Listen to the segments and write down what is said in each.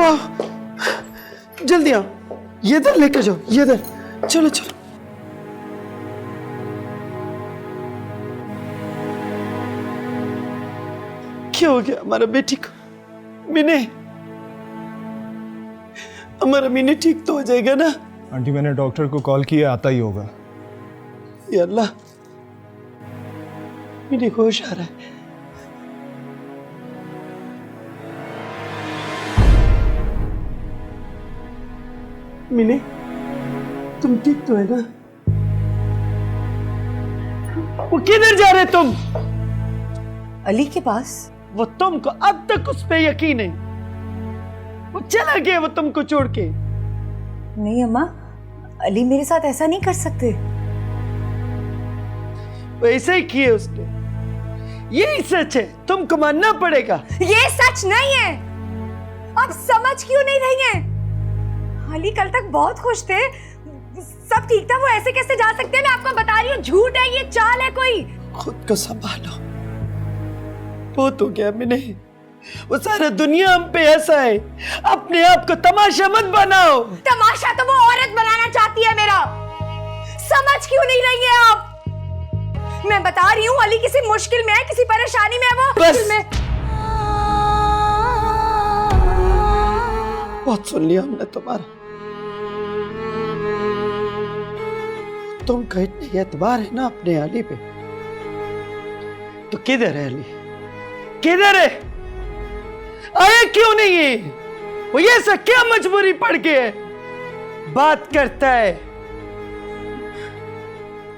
वाह, जल्दी आओ, ये इधर लेकर जाओ, ये इधर, चलो चलो। क्या हो गया हमारा बेटी को? मिने, हमारा मिने ठीक तो हो जाएगा ना? आंटी मैंने डॉक्टर को कॉल किया, आता ही होगा। या अल्लाह, मिने को होश आ रहा है। मिने, तुम ठीक तो है ना? वो किधर जा रहे तुम? अली के पास। वो तुमको अब तक उस पे यकीन है? वो चला गया वो तुमको छोड़ के? नहीं अम्मा, अली मेरे साथ ऐसा नहीं कर सकते। वैसे ही किए उसने। यही सच है, तुमको मानना पड़ेगा। ये सच नहीं है। आप समझ क्यों नहीं रही हैं? अली कल तक बहुत खुश थे, सब ठीक था, वो ऐसे कैसे जा सकते हैं? मैं आपको बता रही हूँ, झूठ है, ये चाल है कोई। खुद को संभालो, बहुत हो गया मैंने। वो सारा दुनिया हम पे ऐसा है, अपने आप को तमाशा मत बनाओ। तमाशा तो वो औरत बनाना चाहती है मेरा। समझ क्यों नहीं रही है आप? मैं बता रही हूँ, अली किसी मुश्किल में है, किसी परेशानी में है वो। बस में बहुत सुन लिया हमने तुम्हारा। तुमका इतने एतबार है ना अपने अली पे, तो किधर है अली? किधर है? आया क्यों नहीं है? वो ये सब क्या मजबूरी पड़ गई है? बात करता है,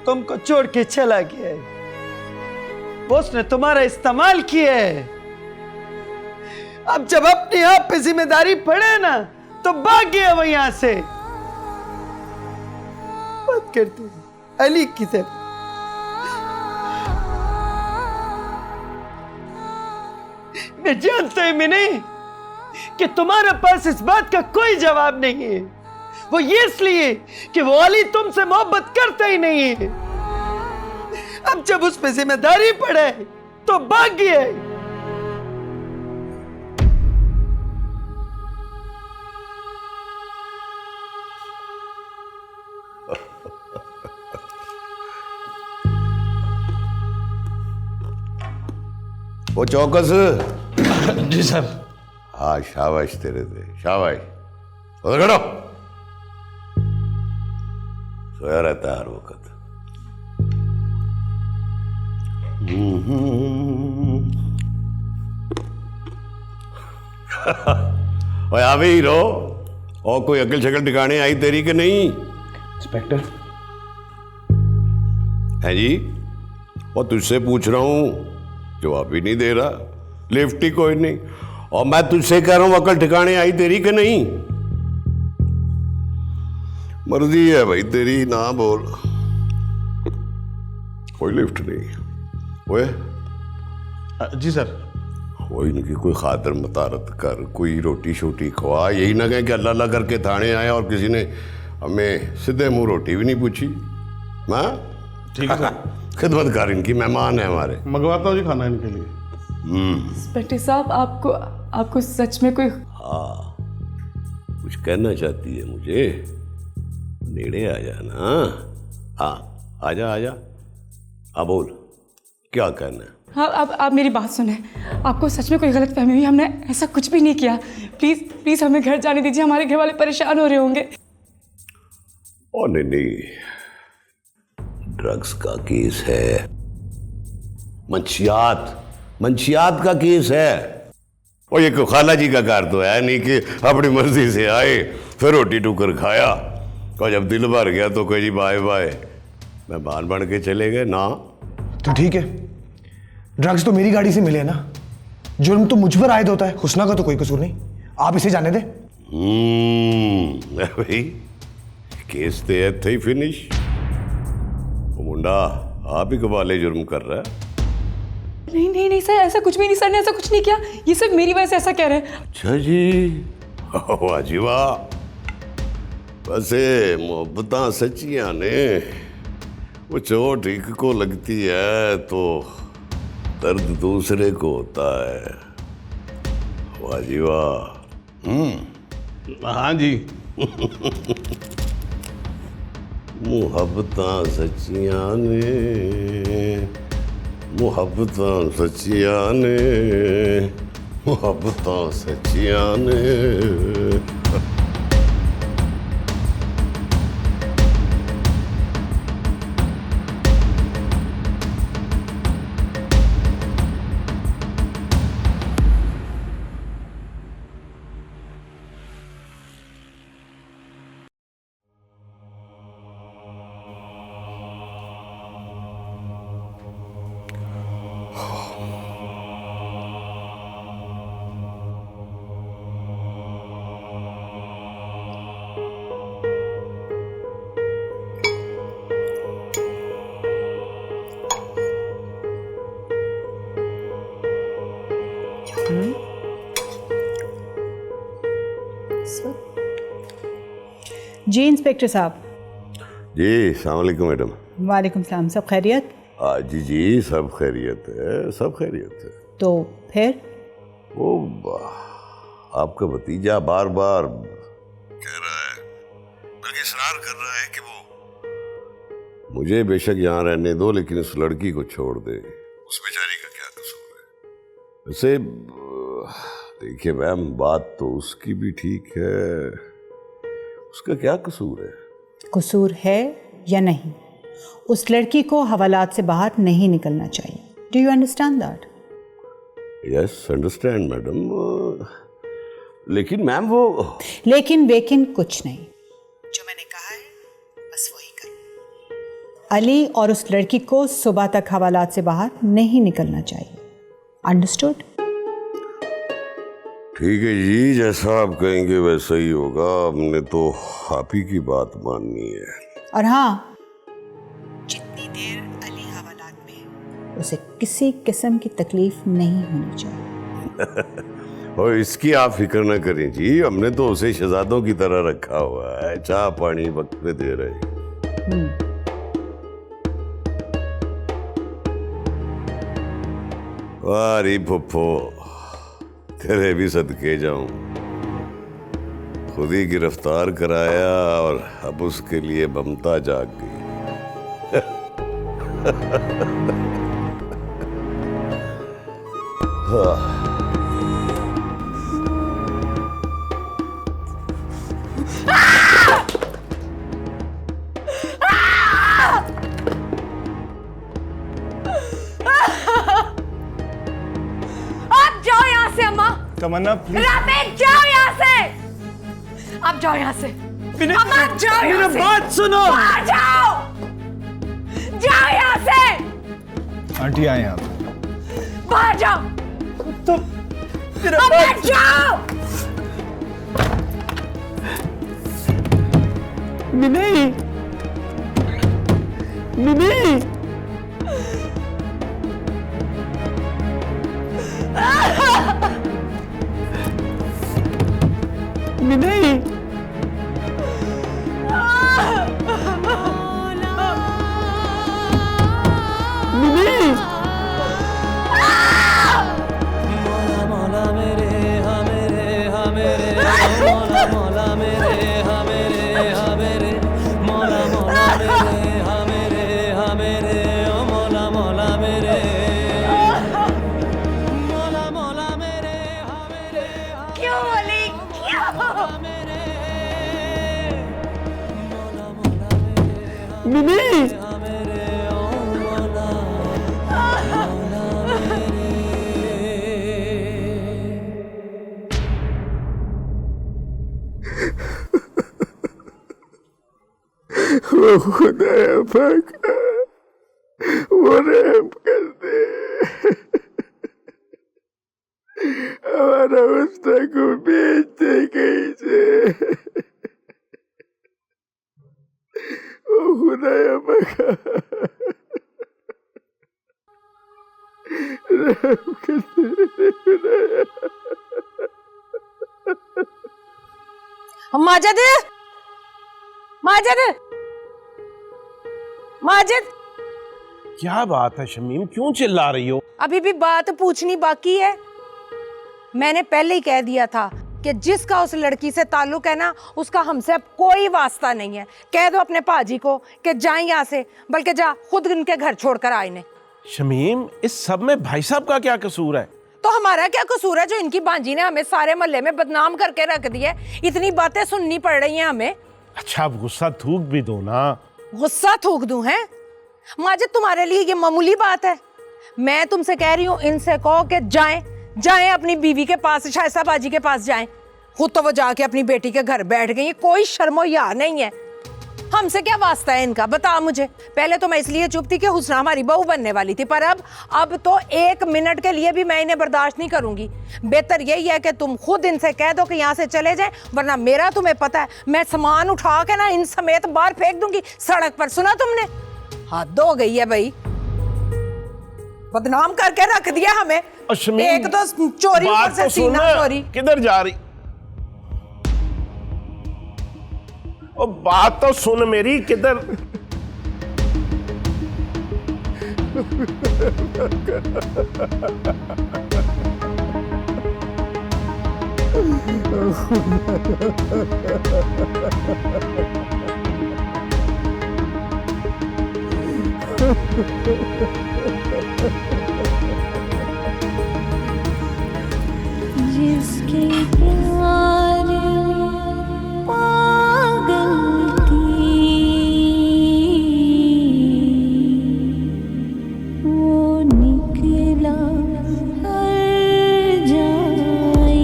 तुमको छोड़ के चला गया है। वो उसने तुम्हारा इस्तेमाल किया है। अब जब अपने आप पे जिम्मेदारी पड़े ना, तो भाग गया वो यहां से। बात करते हैं अली की तरह। मैं जानता हूं मैंने कि तुम्हारे पास इस बात का कोई जवाब नहीं है। वो ये इसलिए कि वो अली तुमसे मोहब्बत करता ही नहीं है। अब जब उस पे जिम्मेदारी पड़े तो भाग गया है। वो चौकस। जी सर। हाँ शाबाश तेरे थे, शाबाश। उधर खड़ो। सोया रहता है हर वक्त। और यहाँ भी ही रहो। और कोई अकल शकल ठिकाने आई तेरी कि नहीं? इंस्पेक्टर। है जी? और तुझसे पूछ रहा हूँ, जवाब ही नहीं दे रहा। लिफ्ट ही कोई नहीं। और मैं तुझसे कह रहा हूं, अकल ठिकाने आई तेरी कि नहीं? मर्जी है भाई तेरी, ना बोल। कोई लिफ्ट नहीं। ओए जी सर। कोई नहीं कि कोई खातर मतारत कर, कोई रोटी शोटी खवा। यही ना कहें कि अल्लाह अल्लाह करके थाने आए और किसी ने हमें सीधे मुंह रोटी भी नहीं पूछी। हाँ ठीक है सर। खिदमतकार इनकी मेहमान है हमारे। मंगवाता हूँ जी खाना इनके लिए। इंस्पेक्टर साहब, आपको सच में कोई... हाँ, कुछ कहना चाहती है मुझे? नेड़े आ जाना। हाँ आजा आजा। हाँ बोल, क्या कहना है? हाँ, आप मेरी बात सुने। आपको सच में कोई गलत फहमी हुई? हमने ऐसा कुछ भी नहीं किया। प्लीज प्लीज हमें घर जाने दीजिए, हमारे घर वाले परेशान हो रहे होंगे। ओ नहीं नहीं, ड्रग्स का केस है। मंशियात का केस है। और ये को खाला जी का कार तो है नहीं कि अपनी मर्जी से आए फिर रोटी टुकर खाया और जब दिल भर गया तो कह जी बाय बाय, मेहमान बन के चले गए ना। तो ठीक है, ड्रग्स तो मेरी गाड़ी से मिले ना, जुर्म तो मुझ पर आयद होता है, हुस्ना का तो कोई कसूर नहीं। आप इसे जाने दें। भाई केस तो है ही फिनिश। वो मुंडा आप ही कबाले जुर्म कर रहा है। नहीं नहीं नहीं सर, ऐसा कुछ भी नहीं। सर ने ऐसा कुछ नहीं किया, ये सिर्फ मेरी वजह से ऐसा कह रहे हैं। अच्छा जी, वाह जी वाह। वैसे मोहब्बतां सच्चियां ने, वो चोट एक को लगती है तो दर्द दूसरे को होता है। वाह जी वाह। हाँ जी। मुहब्बतां सच्चियां ने, मुहब्बतां सच्चियां ने, मुहब्बतां सच्चियां ने। जी इंस्पेक्टर साहब। जी अस्सलाम वालेकुम मैडम। वालेकुम सलाम। सब खैरियत? जी जी सब खैरियत है, सब खैरियत है। तो फिर वो आपका भतीजा बार बार कह रहा है, बल्कि इसरार कर रहा है कि वो मुझे बेशक यहाँ रहने दो लेकिन उस लड़की को छोड़ दे। उस बेचारी का क्या कसूर है? वैसे देखिए मैम, बात तो उसकी भी ठीक है, उसका क्या कसूर है? कसूर है या नहीं, उस लड़की को हवालात से बाहर नहीं निकलना चाहिए। Do you understand that? Yes understand madam, लेकिन मैम वो लेकिन वेकिन कुछ नहीं, जो मैंने कहा है बस वही करो। अली और उस लड़की को सुबह तक हवालात से बाहर नहीं निकलना चाहिए। अंडरस्टूड? ठीक है जी, जैसा आप कहेंगे वैसा ही होगा। हमने तो आप ही की बात माननी है। और हाँ, जितनी देर अली हवालात में है उसे किसी किस्म की तकलीफ नहीं होनी चाहिए। और इसकी आप फिक्र न करें जी, हमने तो उसे शहजादों की तरह रखा हुआ है, चाह पानी वक्त पे दे रहे हैं। वारी फुफ्फो, तेरे भी सदके जाऊं। खुद ही गिरफ्तार कराया और अब उसके लिए ममता जाग गई। आप जाओ यहाँ से अम्मा। तमन्ना प्लीज। राफेल जाओ यहाँ से। आप जाओ यहाँ से। अम्मा जाओ मेरा यहाँ से। बात सुनो। बाहर जाओ। जाओ यहाँ से। आंटी आए आप। बाहर जाओ। तो मेरा अम्मा बात जाओ। मिनी, मिनी, मिनी, मिनी, क्यों अली, क्यों? मिनी, वो खुदाया पाक, वो रहम कर दे। हमारा उस्ता को बेच दे कैसे। वो खुदाया पाक रहम कर दे खुदाया। माजिद, माजिद, माजिद, क्या बात है शमीम, क्यों चिल्ला रही हो? अभी भी बात पूछनी बाकी है। मैंने पहले ही कह दिया था कि जिसका उस लड़की से ताल्लुक है ना, उसका हमसे अब कोई वास्ता नहीं है। कह दो अपने पाजी को कि जाए यहाँ से, बल्कि जा खुद इनके घर छोड़कर आए ने। शमीम, इस सब में भाई साहब का क्या कसूर है? तो हमारा क्या कसूर है जो इनकी बांजी ने हमें सारे मोहल्ले में बदनाम करके रख दिया? इतनी बातें सुननी पड़ रही हैं हमें। अच्छा, अब गुस्सा थूक भी दो ना। गुस्सा थूक दूं है? माजिद, तुम्हारे लिए ये मामूली बात है? मैं तुमसे कह रही हूँ, इनसे कहो कि जाएं अपनी बीवी के पास, शाइस्ता बाजी के पास जाएं। खुद तो वो जाके अपनी बेटी के घर बैठ गई है, कोई शर्मो या नहीं है। हमसे क्या वास्ता है इनका, बता मुझे। पहले तो मैं इसलिए चुप थी कि हुस्ना हमारी बहू बनने वाली थी, पर अब तो 1 मिनट के लिए भी मैं इन्हें बर्दाश्त नहीं करूंगी। बेहतर यही है कि तुम खुद इनसे कह दो कि यहाँ से चले जाएं, वरना मेरा तुम्हें पता है, मैं सामान उठा के ना इन समेत बाहर फेंक दूंगी सड़क पर। सुना तुमने? हद हो गई है भाई, बदनाम करके रख दिया हमें। एक तो चोरी, ऊपर से सीना चोरी। किधर जा रही? ओ बात तो सुन मेरी, किधर? जिसके प्यार पागल थी, वो निकला हर जाई।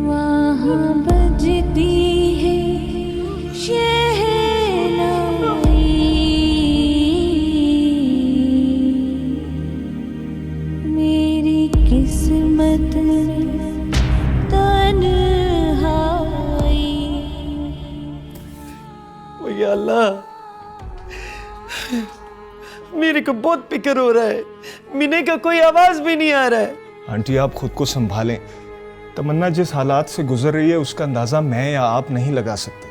वहाँ बजती है किस्मत तन्हाई। ओ या अल्लाह, मेरे को बहुत फिक्र हो रहा है। मिने का कोई आवाज भी नहीं आ रहा है। आंटी, आप खुद को संभालें। तमन्ना जिस हालात से गुजर रही है उसका अंदाजा मैं या आप नहीं लगा सकते।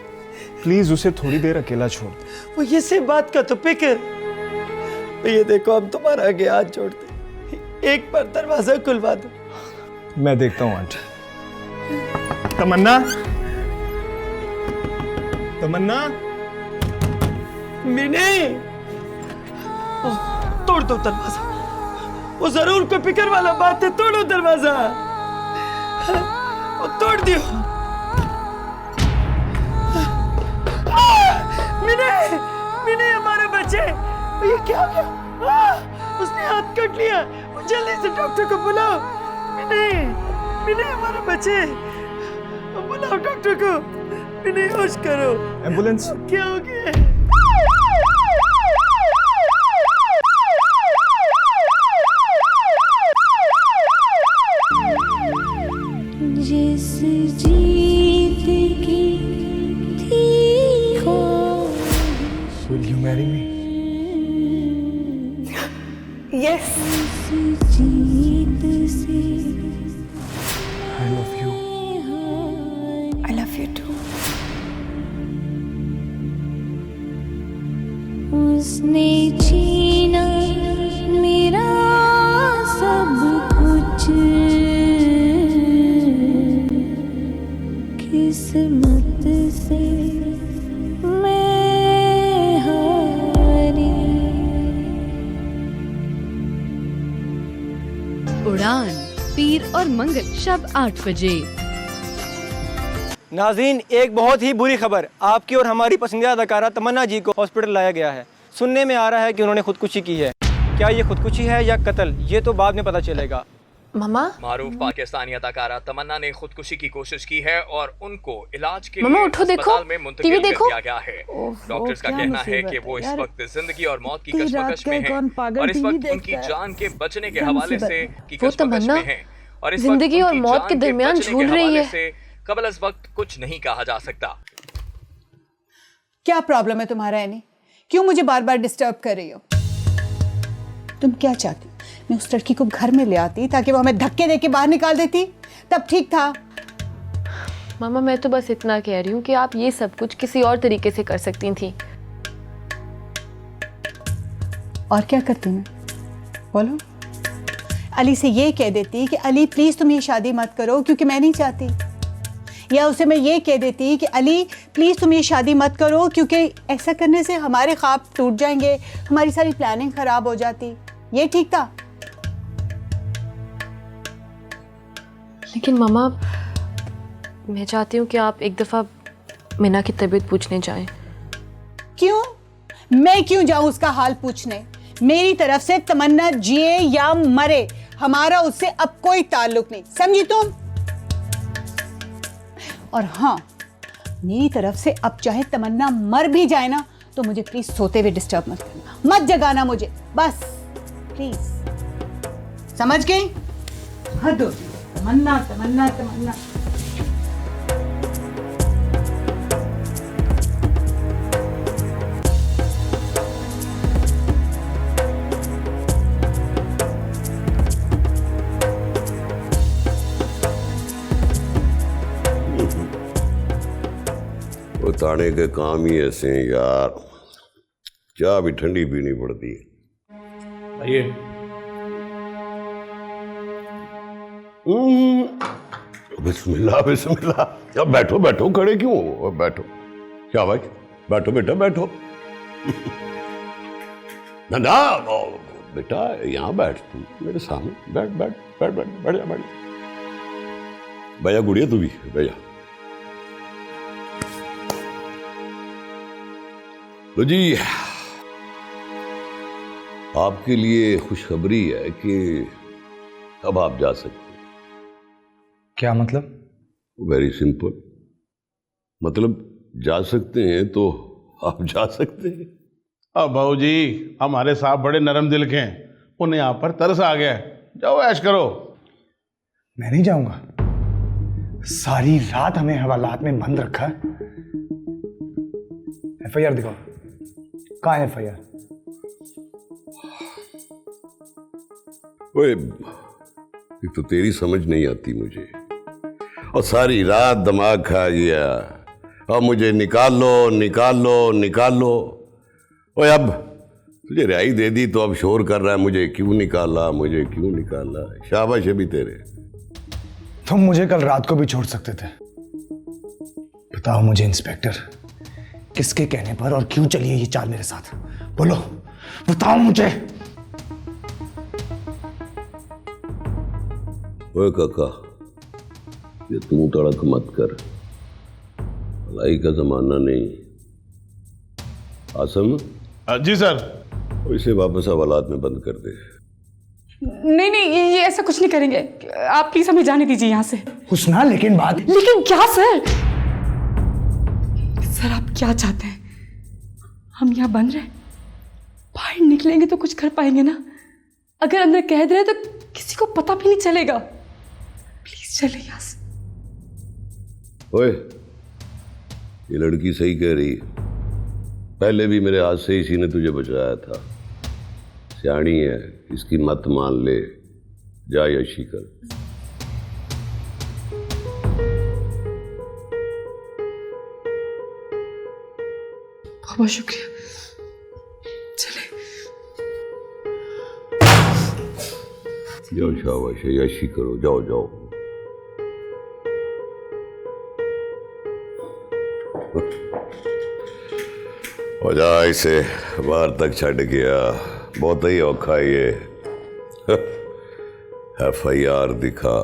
प्लीज उसे थोड़ी देर अकेला छोड़ दे। वो ये से बात का तो फिक्र। ये देखो, हम तुम्हारा आगे हाथ जोड़ते, एक बार दरवाजा खुलवा दो। मैं देखता हूँ आंटी। तमन्ना, तमन्ना, मिने, तोड़ दो दरवाजा। वो जरूर कोई फिक्र वाला बात है, तोड़ो दरवाजा। वो तोड़ दियो। मिने, मिने, हमारे बच्चे, ये क्या हो गया? उसने हाथ कट लिया। जल्दी से डॉक्टर को बुलाओ। मिने, मिने, हमारे बच्चे, बुलाओ डॉक्टर को। मिने, होश करो। एम्बुलेंस। क्या हो गया? जिस जीत की थी हो, Will you marry me? Yes. जीत से I love you. I love you too. उसने छीना मेरा सब कुछ, किस्मत से मैं हारी। उड़ान, पीर और मंगल शब 8 बजे। नाज़रीन, एक बहुत ही बुरी खबर, आपकी और हमारी पसंदीदा अदाकारा तमन्ना जी को हॉस्पिटल लाया गया है। सुनने में आ रहा है कि उन्होंने खुदकुशी की है। क्या ये खुदकुशी है या कत्ल, ये तो बाद में पता चलेगा। मामा, मारूफ पाकिस्तानी अदाकारा तमन्ना ने खुदकुशी की कोशिश की है और उनको इलाज के मामा लिए उठो, देखो, अस्पताल में मुंतकिल टीवी कर देखो। दिया गया है। डॉक्टर्स का कहना है कि वो इस वक्त जिंदगी और मौत की कशमकश में हैं और इस वक्त उनकी जान के बचने के हवाले से की कशमकश में हैं और इस जिंदगी और मौत के दरमियान झूल रही है। कबल इस वक्त कुछ नहीं कहा जा सकता। क्या प्रॉब्लम है तुम्हारा एनी? क्यों मुझे बार बार डिस्टर्ब कर रही हो? तुम क्या चाहती? मैं उस लड़की को घर में ले आती ताकि वो हमें धक्के देके बाहर निकाल देती, तब ठीक था। मामा, मैं तो बस इतना कह रही हूँ कि आप ये सब कुछ किसी और तरीके से कर सकती थी। और क्या करती मैं? बोलो। अली से ये कह देती कि अली प्लीज़ तुम ये शादी मत करो क्योंकि मैं नहीं चाहती, या उसे मैं ये कह देती कि अली प्लीज़ तुम ये शादी मत करो क्योंकि ऐसा करने से हमारे ख्वाब टूट जाएंगे, हमारी सारी प्लानिंग ख़राब हो जाती। ये ठीक था? लेकिन मामा, मैं चाहती हूँ कि आप एक दफ़ा मीना की तबीयत पूछने जाएं। क्यों? मैं क्यों जाऊं उसका हाल पूछने? मेरी तरफ से तमन्ना जिए या मरे, हमारा उससे अब कोई ताल्लुक नहीं, समझी तुम? और हाँ, मेरी तरफ से अब चाहे तमन्ना मर भी जाए ना, तो मुझे प्लीज सोते हुए डिस्टर्ब मत करना, मत जगाना मुझे, बस प्लीज। समझ गई? हद होती है, तमन्ना तमन्ना तमन्ना। ताने के काम ही ऐसे हैं यार, चाय भी ठंडी पीनी पड़ती है। आइए। बिस्मिल्लाह बिस्मिल्लाह। अब बैठो बैठो, खड़े क्यों हो? बैठो। क्या भाई, बैठो बेटा बैठो। ना ना बेटा, यहाँ बैठ, तू मेरे सामने बैठ बैठ बैठ बैठ बैठ जा, बैठ भैया। गुड़िया तू भी भैया। तो जी, आपके लिए खुशखबरी है कि अब आप जा सकते हैं। क्या मतलब? वेरी सिंपल, मतलब जा सकते हैं तो आप जा सकते हैं। अब बाबूजी, हमारे साहब बड़े नरम दिल के हैं, उन्हें यहाँ पर तरस आ गया है। जाओ ऐश करो। मैं नहीं जाऊंगा। सारी रात हमें हवालात में बंद रखा है। FIR दिखाओ, कहाँ है FIR? ओए, एक तो तेरी समझ नहीं आती मुझे, और सारी रात दिमाग खा गया, और मुझे निकाल लो निकाल लो निकाल लो। ओए, अब तुझे रिहाई दे दी तो अब शोर कर रहा है मुझे क्यों निकाला, मुझे क्यों निकाला। शाबाश है भी तेरे। तुम मुझे कल रात को भी छोड़ सकते थे। बताओ मुझे इंस्पेक्टर, किसके कहने पर और क्यों चली है ये चाल मेरे साथ? बोलो, बताओ मुझे। ओए काका, ये तू तड़क मत कर, भलाई का जमाना नहीं। आसम। जी सर। इसे वापस हवालात में बंद कर दे। नहीं नहीं, ये ऐसा कुछ नहीं करेंगे। आप प्लीज हमें जाने दीजिए यहाँ से। हुस्ना, लेकिन बात। लेकिन क्या सर? सर आप क्या चाहते हैं? हम यहाँ बंद रहे? बाहर निकलेंगे तो कुछ कर पाएंगे ना? अगर अंदर कैद रहे तो किसी को पता भी नहीं चलेगा। प्लीज चले यहाँ से। ओए, ये लड़की सही कह रही है। पहले भी मेरे हाथ से इसी ने तुझे बचाया था। सियाणी है, इसकी मत मान ले, जा यशी कर। बहुत शुक्रिया, चले। जाओ, शाबाश, यशी करो, जाओ जाओ। हो जा, इसे बाहर तक छड़ गया, बहुत ही औखा ये। FIR दिखा।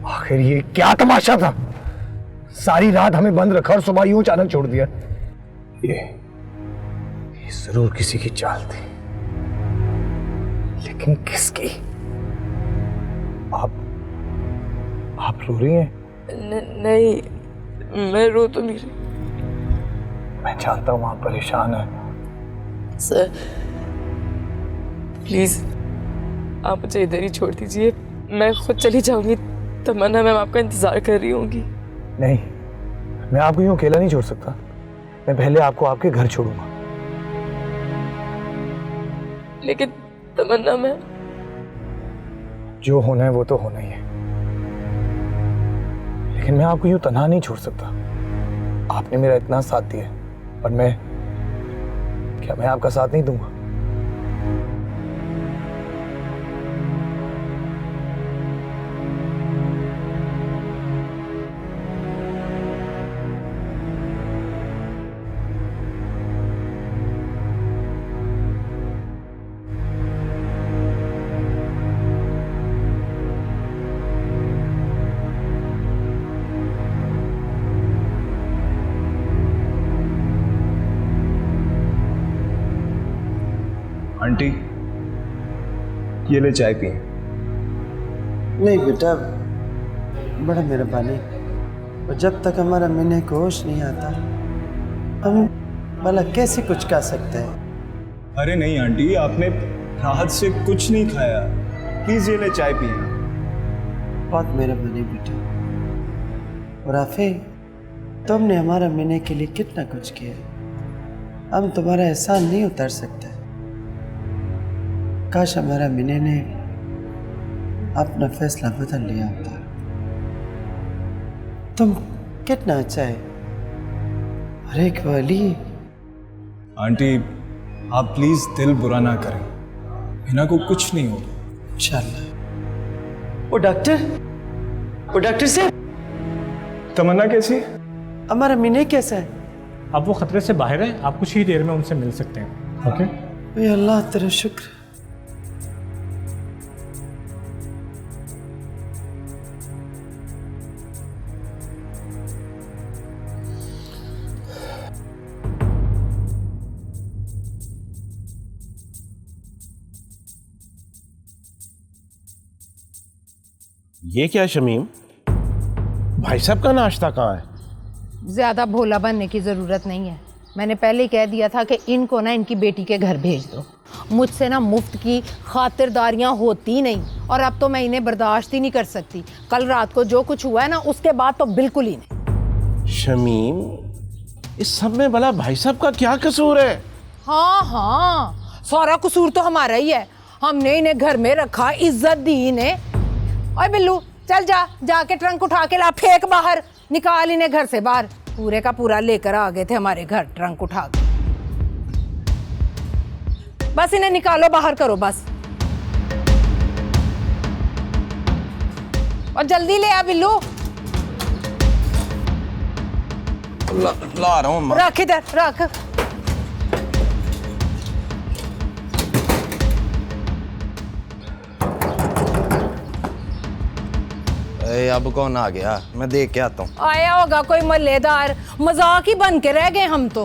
आखिर ये क्या तमाशा था? सारी रात हमें बंद रखा और सुबह यूं अचानक छोड़ दिया। ये जरूर किसी की चाल थी, लेकिन किसकी? आप रो रही हैं? नहीं, मैं रो तो नहीं रही। मैं जानता हूं आप परेशान हैं। सर प्लीज आप मुझे इधर ही छोड़ दीजिए, मैं खुद चली जाऊंगी। तमन्ना मैम आपका इंतजार कर रही होंगी। नहीं, मैं आपको यूं अकेला नहीं छोड़ सकता। मैं पहले आपको आपके घर छोड़ूंगा। लेकिन तमन्ना मैम। जो होना है वो तो होना ही है, लेकिन मैं आपको यूं तन्हा नहीं छोड़ सकता। आपने मेरा इतना साथ दिया और मैं आपका साथ नहीं दूंगा? आंटी, ये ले चाय पिए। नहीं बेटा, बड़ा मेहरबानी। और जब तक हमारा मिने को होश नहीं आता हम भला कैसे कुछ कर सकते हैं? अरे नहीं आंटी, आपने राहत से कुछ नहीं खाया, प्लीज ये ले चाय पिए। बहुत मेहरबानी बेटा। और आफे, तुमने हमारा मिने के लिए कितना कुछ किया, हम तुम्हारा एहसान नहीं उतार सकते। काश हमारा मिने ने अपना फैसला बदल लिया होता। तुम कितना अच्छा है। अरे वाली आंटी, आप प्लीज दिल बुरा ना करें, मीना को कुछ नहीं होगा इंशाल्लाह। वो डॉक्टर साहब, तमन्ना कैसी? हमारा मिने कैसा है? अब वो खतरे से बाहर है, आप कुछ ही देर में उनसे मिल सकते हैं। ओके? अल्लाह तेरा शुक्र। ये क्या शमीम, भाई साहब का नाश्ता कहाँ है? ज्यादा भोला बनने की जरूरत नहीं है। मैंने पहले ही कह दिया था कि इनको ना इनकी बेटी के घर भेज दो। मुझसे ना मुफ्त की खातिरदारियां होती नहीं, और अब तो मैं इन्हें बर्दाश्त ही नहीं कर सकती। कल रात को जो कुछ हुआ है ना, उसके बाद तो बिल्कुल ही नहीं। शमीम, इस सब में भला भाई साहब का क्या कसूर है? हाँ, सारा कसूर तो हमारा ही है। हमने इन्हें घर में रखा, इज्जत दी इन्हें। ओए बिल्लू, चल जाके ट्रंक उठा के ला, फेंक बाहर, निकाल इन्हें घर से बाहर। पूरे का पूरा लेकर आ गए थे हमारे घर ट्रंक उठा के। बस इन्हें निकालो, बाहर करो बस, और जल्दी ले आ बिल्लू। ला रहा हूँ। रख इधर, रख। अब कौन आ गया? मैं देख के आता हूँ। आया होगा कोई मल्लेदार, मजाक ही बन के रह गए हम तो।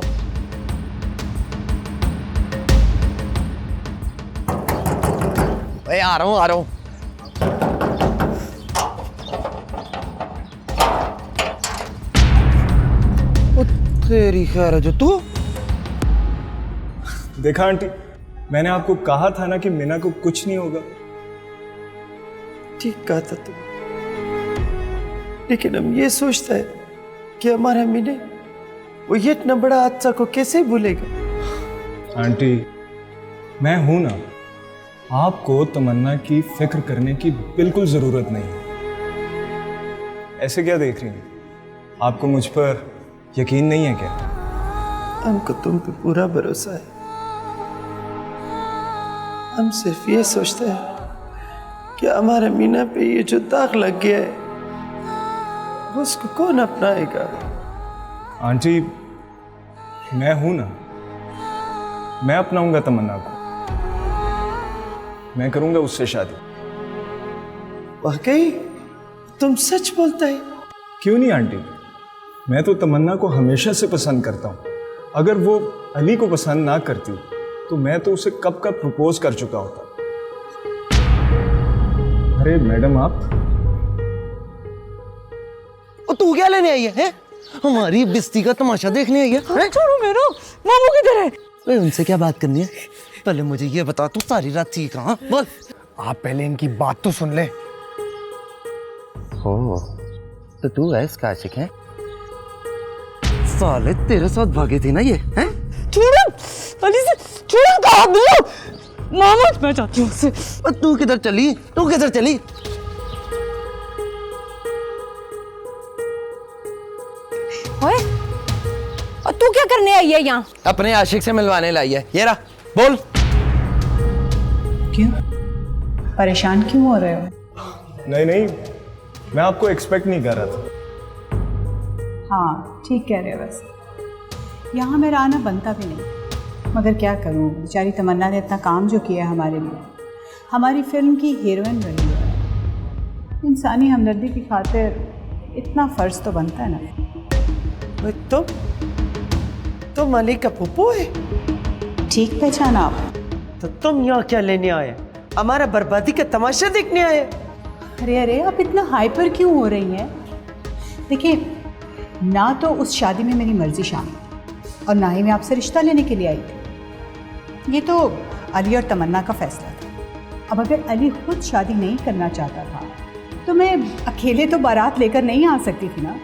आ रहा हूँ। तेरी खैर है जो तू। देखा आंटी, मैंने आपको कहा था ना कि मीना को कुछ नहीं होगा। ठीक कहा था तुम, लेकिन हम ये सोचता है कि हमारा मिने वो ये इतना बड़ा हादसा को कैसे भूलेगा। आंटी, मैं हूं ना, आपको तमन्ना की फिक्र करने की बिल्कुल जरूरत नहीं है। ऐसे क्या देख रही हैं? आपको मुझ पर यकीन नहीं है क्या? हमको तुम पे पूरा भरोसा है। हम सिर्फ ये सोचते हैं कि हमारे मीना पे ये जो दाग लग गया है उसको कौन अपनाएगा। आंटी, मैं हूं ना, मैं अपनाऊंगा तमन्ना को, मैं करूंगा उससे शादी। वाकई तुम सच बोलता है? क्यों नहीं आंटी, मैं तो तमन्ना को हमेशा से पसंद करता हूं। अगर वो अली को पसंद ना करती तो मैं तो उसे कब का प्रपोज कर चुका होता। अरे मैडम, आप तू क्या लेने आई है? हमारी बिस्ती का तमाशा देखने आई है? छोड़ो मेरा, मामू किधर है? अरे उनसे क्या बात करनी है? पहले मुझे ये बता, तू सारी रात थी कहाँ? बोल। आप पहले इनकी बात तो सुन ले। हो तो तू है इसका आशिक है? साले तेरे साथ भागी थी ना ये, हैं? छोड़ो, अली से छोड़ो, कहाँ बिल्लू? मामा मैं चाहती हूँ उससे। तू किधर चली? तू किधर चली? ओए, और तू क्या करने आई है यहाँ? अपने आशिक से मिलवाने लाई है। ये रहा, बोल। क्यों परेशान क्यों हो रहे हो? नहीं नहीं, मैं आपको एक्सपेक्ट नहीं कर रहा था। हाँ ठीक कह रहे हो। वैसे यहाँ मेरा आना बनता भी नहीं, मगर क्या करूँ, बेचारी तमन्ना ने इतना काम जो किया हमारे लिए, हमारी फिल्म की हीरोइन रही है, इंसानी हमदर्दी की खातिर इतना फ़र्ज तो बनता है ना। तो मलिक का पुप्पू है? ठीक पहचाना आप। तो तुम यहाँ क्या लेने आए? हमारा बर्बादी का तमाशा देखने आए? अरे अरे, आप इतना हाइपर क्यों हो रही हैं? देखिए, ना तो उस शादी में मेरी मर्जी शामिल और ना ही मैं आपसे रिश्ता लेने के लिए आई थी। ये तो अली और तमन्ना का फैसला था। अब अगर अली खुद शादी नहीं करना चाहता था तो मैं अकेले तो बारात लेकर नहीं आ सकती थी ना।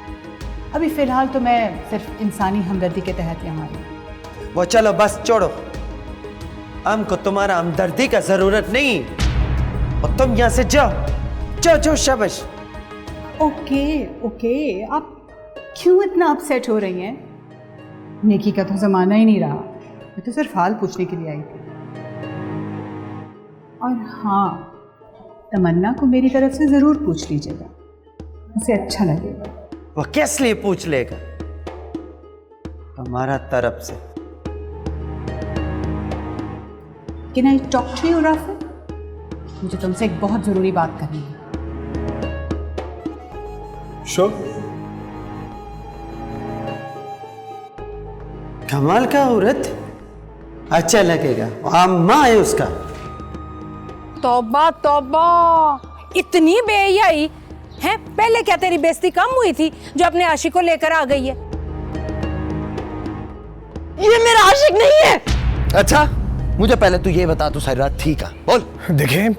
अभी फ़िलहाल तो मैं सिर्फ इंसानी हमदर्दी के तहत यहाँ आई। वो चलो बस छोड़ो, हमको तुम्हारा हमदर्दी का ज़रूरत नहीं, और तुम यहाँ से जाओ जाओ जाओ, शाबाश। ओके ओके, आप क्यों इतना अपसेट हो रही हैं? नेकी का तो ज़माना ही नहीं रहा। मैं तो सिर्फ हाल पूछने के लिए आई थी। और हाँ, तमन्ना को मेरी तरफ से ज़रूर पूछ लीजिएगा, उसे अच्छा लगेगा। वो किस लिए पूछ लेगा? हमारा तरफ से। Can I talk to you, राफिल? मुझे तुमसे एक बहुत ज़रूरी बात करनी है। Sure. कमाल का औरत, अच्छा लगेगा। अम्मा है उसका। तौबा तौबा, इतनी बेहयाई है। पहले क्या तेरी बेइज्जती कम हुई थी जो अपने आशिक को लेकर आ गई है? ये मेरा आशिक नहीं है। अच्छा, मुझे पहले तू ये बता, तू सारी रात थी कहाँ? बोल। देखिए,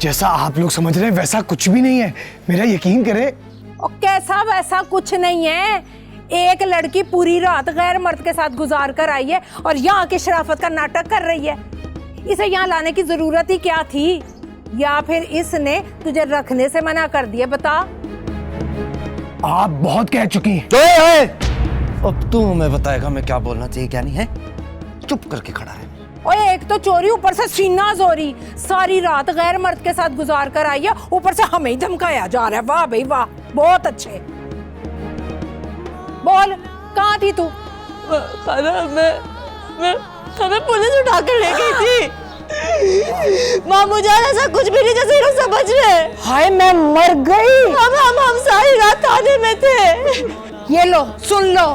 जैसा आप लोग समझ रहे हैं वैसा कुछ भी नहीं है, मेरा यकीन करें। और कैसा वैसा कुछ नहीं है? एक लड़की पूरी रात गैर मर्द के साथ गुजार कर आई है और यहाँ की शराफत का नाटक कर रही है। इसे यहाँ लाने की जरूरत ही क्या थी? या फिर इसने तुझे रखने से मना कर दिया? बता। आप बहुत कह चुकी हैं। अब तू हमें बताएगा मैं क्या बोलना चाहिए क्या नहीं है? चुप करके खड़ा है। ओए, एक तो चोरी, ऊपर से सीना जोरी। सारी रात गैर मर्द के साथ गुजार कर आई है, ऊपर से हमें ही धमकाया जा रहा है। वाह भाई वाह, बहुत अच्छे। बोल, कहाँ थी तू? मैं हमें पुलिस उठा कर ले गई थी। मामू जान, ऐसा कुछ भी नहीं जैसे लोग समझ रहे। हाय, मैं मर गई। हम सारी रात थाने में थे। ये लो, सुन लो,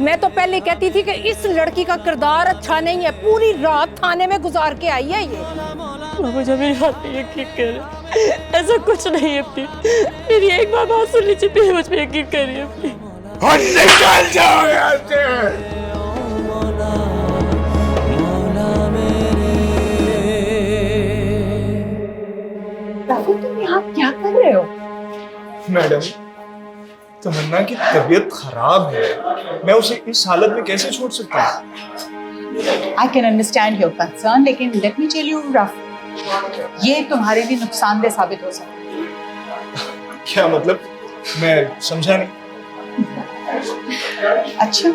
मैं तो पहले कहती थी कि इस लड़की का किरदार अच्छा नहीं है। पूरी रात थाने में गुजार के आई है ये। मुझे मेरी बात पे यकीन कर, ऐसा कुछ नहीं है। मेरी एक बार बात सुन लीजिए, फिर मुझ पे यकीन करिए। निकल जाओ यहाँ से। राहुल, तुम यहाँ क्या कर रहे हो? मैडम, तमन्ना की तबीयत खराब है, मैं उसे इस हालत में कैसे छोड़ सकता हूँ? I can understand your concern, लेकिन let me tell you, Rahul, ये तुम्हारे लिए नुकसानदेह साबित हो सकता है। क्या मतलब? मैं समझा नहीं। अच्छा,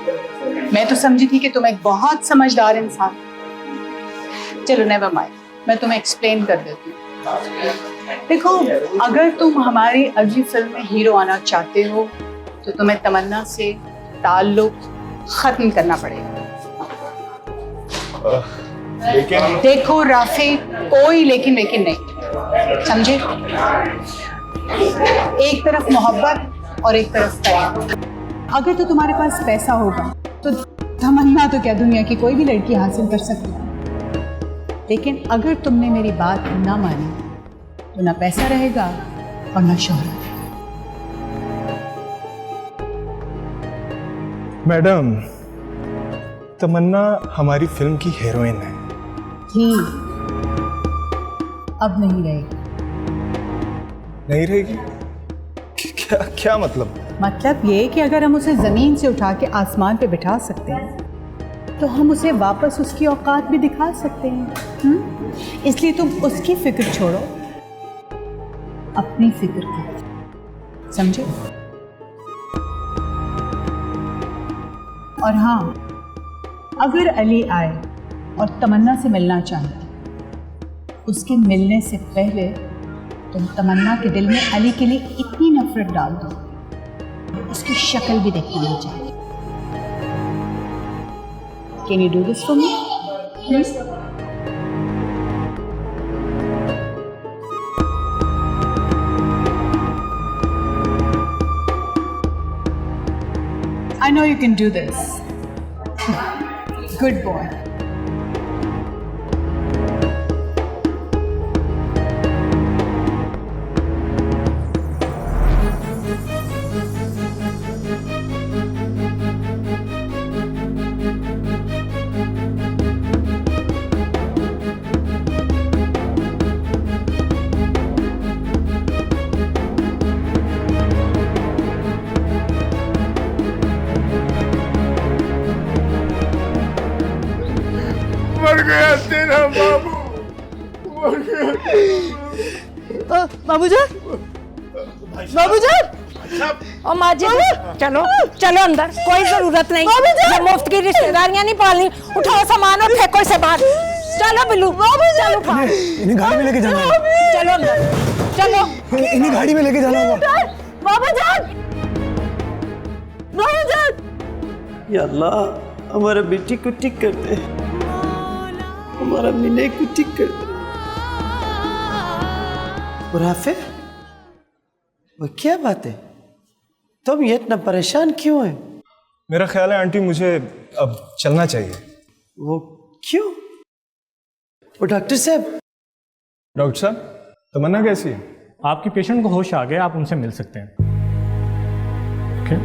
मैं तो समझी थी कि तुम एक बहुत समझदार इंसान। चलो नेवर माइंड, मैं तुम्हें एक्सप्लेन कर देती हूँ। देखो, अगर तुम हमारी अगली फिल्म में हीरो आना चाहते हो तो तुम्हें तमन्ना से ताल्लुक खत्म करना पड़ेगा। लेकिन देखो राफी, कोई लेकिन नहीं, समझे? एक तरफ मोहब्बत और एक तरफ प्यार। अगर तो तुम्हारे पास पैसा होगा तो तमन्ना तो क्या, दुनिया की कोई भी लड़की हासिल कर सकती है। लेकिन अगर तुमने मेरी बात ना मानी तो ना पैसा रहेगा और ना शोहरत। मैडम, तमन्ना हमारी फिल्म की हीरोइन है। थी, अब नहीं रहेगी। नहीं रहेगी? क्या क्या मतलब? मतलब ये कि अगर हम उसे जमीन से उठा के आसमान पे बिठा सकते हैं तो हम उसे वापस उसकी औकात भी दिखा सकते हैं। इसलिए तुम उसकी फिक्र छोड़ो, अपनी फिक्र करो, समझे? और हाँ, अगर अली आए और तमन्ना से मिलना चाहे, उसके मिलने से पहले तुम तमन्ना के दिल में अली के लिए इतनी नफरत डाल दो, उसकी शक्ल भी देखना नहीं चाहिए। Can you do this for me? Please? I know you can do this. Good boy. मर गया तेरा बाबू, मर गया। बाबूजान, बाबूजान और माँ जी, चलो चलो अंदर, कोई जरूरत नहीं, ये मुफ्त की रिश्तेदारियां नहीं पालनी। उठाओ सामान और फेंको इसे बाहर। चलो बिल्लू, चलो उठाओ, इन्हें गाड़ी में लेके जाना होगा। चलो अंदर, चलो इन्हें गाड़ी में लेके जाना होगा। बाबूजान, बाबूजान, या अल्लाह, हमारा बेटी को ठीक कर दे, हमारा मिने को ठीक कर दे। बुराफे, वो क्या बात है, तुम ये इतना परेशान क्यों है? मेरा ख्याल है आंटी मुझे अब चलना चाहिए। वो क्यों? वो डॉक्टर साहब। डॉक्टर साहब, तमन्ना कैसी है? आपकी पेशेंट को होश आ गया, आप उनसे मिल सकते हैं। ओके।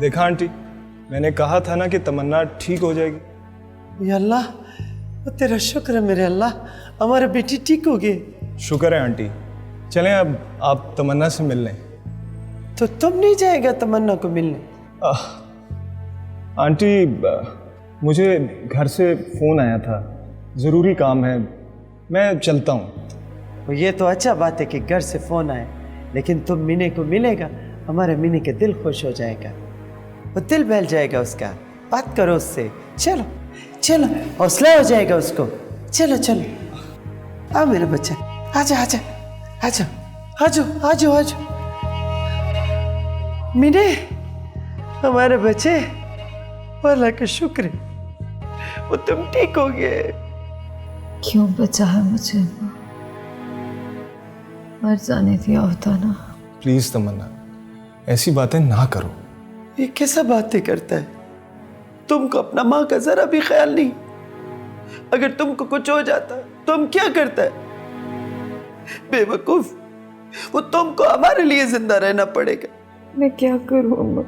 देखा आंटी, मैंने कहा था ना कि तमन्ना ठीक हो जाएगी। या अल्लाह, वो तेरा शुक्र है मेरे अल्लाह, हमारा बेटी ठीक हो गई। शुक्र है आंटी। चलें अब आप तमन्ना से मिल लें। तो तुम नहीं जाएगा तमन्ना को मिलने? आंटी, मुझे घर से फ़ोन आया था, ज़रूरी काम है, मैं चलता हूँ। ये तो अच्छा बात है कि घर से फ़ोन आए, लेकिन तुम मीने को मिलेगा, हमारे मीने के दिल खुश हो जाएगा, वो दिल बहल जाएगा उसका। बात करो उससे, चलो चलो, हौसला हो जाएगा उसको। चलो चलो, आ मेरा बच्चा, आजा आजा आजा, आजो आजो आजो। मीने, हमारे बच्चे, अल्लाह का शुक्र है, वो तुम ठीक हो गए। क्यों बचा है मुझे? मर जाने दिया होता ना। प्लीज़ तमन्ना, ऐसी बातें ना करो। ये कैसा बातें करता है? तुमको अपना माँ का जरा भी ख्याल नहीं। अगर तुमको कुछ हो जाता तुम क्या करता है? बेवकूफ, वो तुमको हमारे लिए जिंदा रहना पड़ेगा। मैं क्या करूं अम्मा?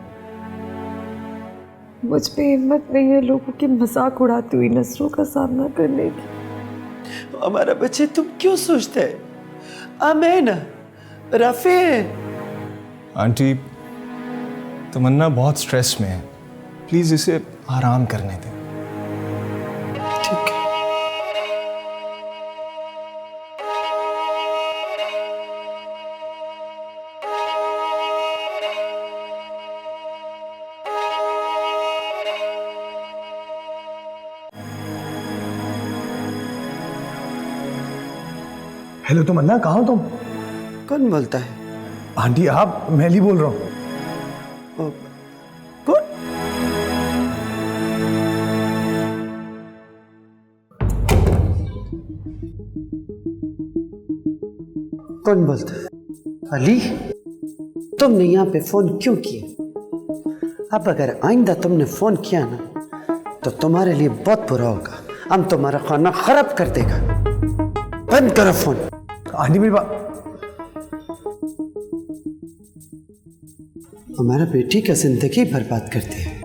मुझ पे हिम्मत नहीं है लोगों के मजाक उड़ाती हुई नजरों का सामना करने की। हमारा बच्चे, तुम क्यों सोचते है? आमीन, रफी। आंटी, तमन्ना बहुत स्ट्रेस में है, प्लीज़ इसे आराम करने दें। ठीक है। हेलो तमन्ना, कहाँ हो तुम? कौन बोलता है? आंटी आप, मैं ही बोल रहा हूँ। कौन? कौन बोलता है? अली, तुमने यहाँ पे फोन क्यों किया? अब अगर आइंदा तुमने फोन किया ना, तो तुम्हारे लिए बहुत बुरा होगा। हम तुम्हारा खाना खराब कर देगा। बंद करो फोन। आंटी मेरी बात, हमारा बेटी का जिंदगी बर्बाद करते हैं।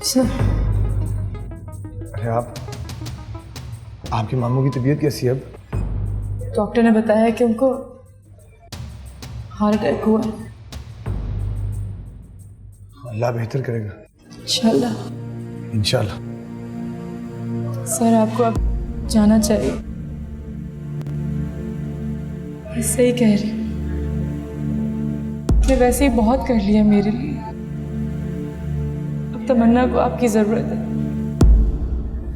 अरे आपकी मामू की तबीयत कैसी है अब? डॉक्टर ने बताया कि उनको हार्ट अटैक हुआ है। अल्लाह बेहतर करेगा इंशाल्लाह। इंशाल्लाह। सर आपको अब जाना चाहिए। मैं सही कह रही हूँ, मैं वैसे ही बहुत कर लिया मेरे लिए। अब तमन्ना को आपकी जरूरत है।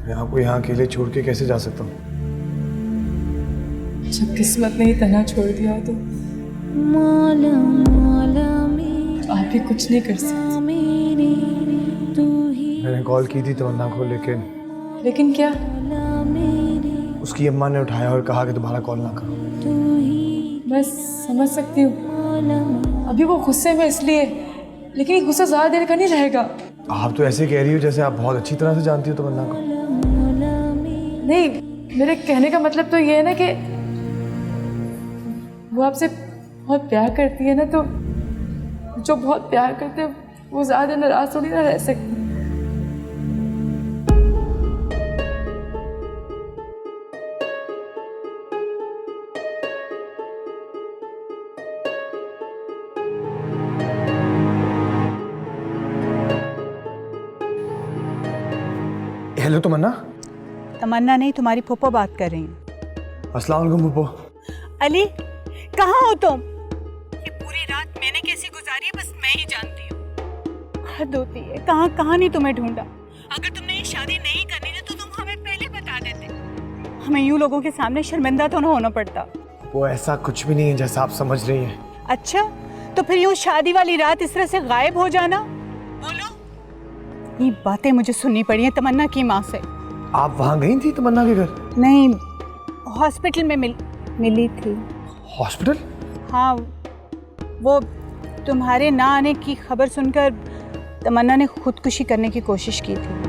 मैं आपको यहाँ अकेले छोड़ के कैसे जा सकता हूँ? जब किस्मत ने ही तना छोड़ दिया तो आप भी कुछ नहीं कर सकते। मैंने कॉल की थी तमन्ना को, लेकिन क्या? उसकी अम्मा ने उठाया और कहा कि दोबारा कॉल ना करो। मैं समझ सकती हूँ, अभी वो गुस्से में इसलिए, लेकिन ये गुस्सा ज्यादा देर का नहीं रहेगा। आप तो ऐसे कह रही हो जैसे आप बहुत अच्छी तरह से जानती हो तमन्ना को। नहीं, मेरे कहने का मतलब तो ये है ना कि वो आपसे बहुत प्यार करती है ना, तो जो बहुत प्यार करते हैं वो ज्यादा नाराज थोड़ी ना रह सकती। हेलो तमन्ना। तमन्ना नहीं, तुम्हारी फूफो बात कर रही हूँ। अस्सलाम वालेकुम फूफो। अली, कहाँ हो तुम? ये पूरी रात मैंने कैसी गुजारी है बस मैं ही जानती हूँ। हद होती है, कहाँ कहाँ नहीं तुम्हें ढूंढा। अगर तुमने ये शादी नहीं करनी थी तो तुम हमें पहले बता देते। हमें यूं लोगों के सामने शर्मिंदा तो ना होना पड़ता। वो ऐसा कुछ भी नहीं है जैसा आप समझ रही हैं। अच्छा, तो फिर यूं शादी वाली रात इस तरह से गायब हो जाना? बोलो। ये बातें मुझे सुननी पड़ी हैं तमन्ना की माँ से। आप वहाँ गई थी तमन्ना के घर? नहीं, हॉस्पिटल में मिली थी। हॉस्पिटल? हाँ, वो तुम्हारे ना आने की खबर सुनकर तमन्ना ने खुदकुशी करने की कोशिश की थी।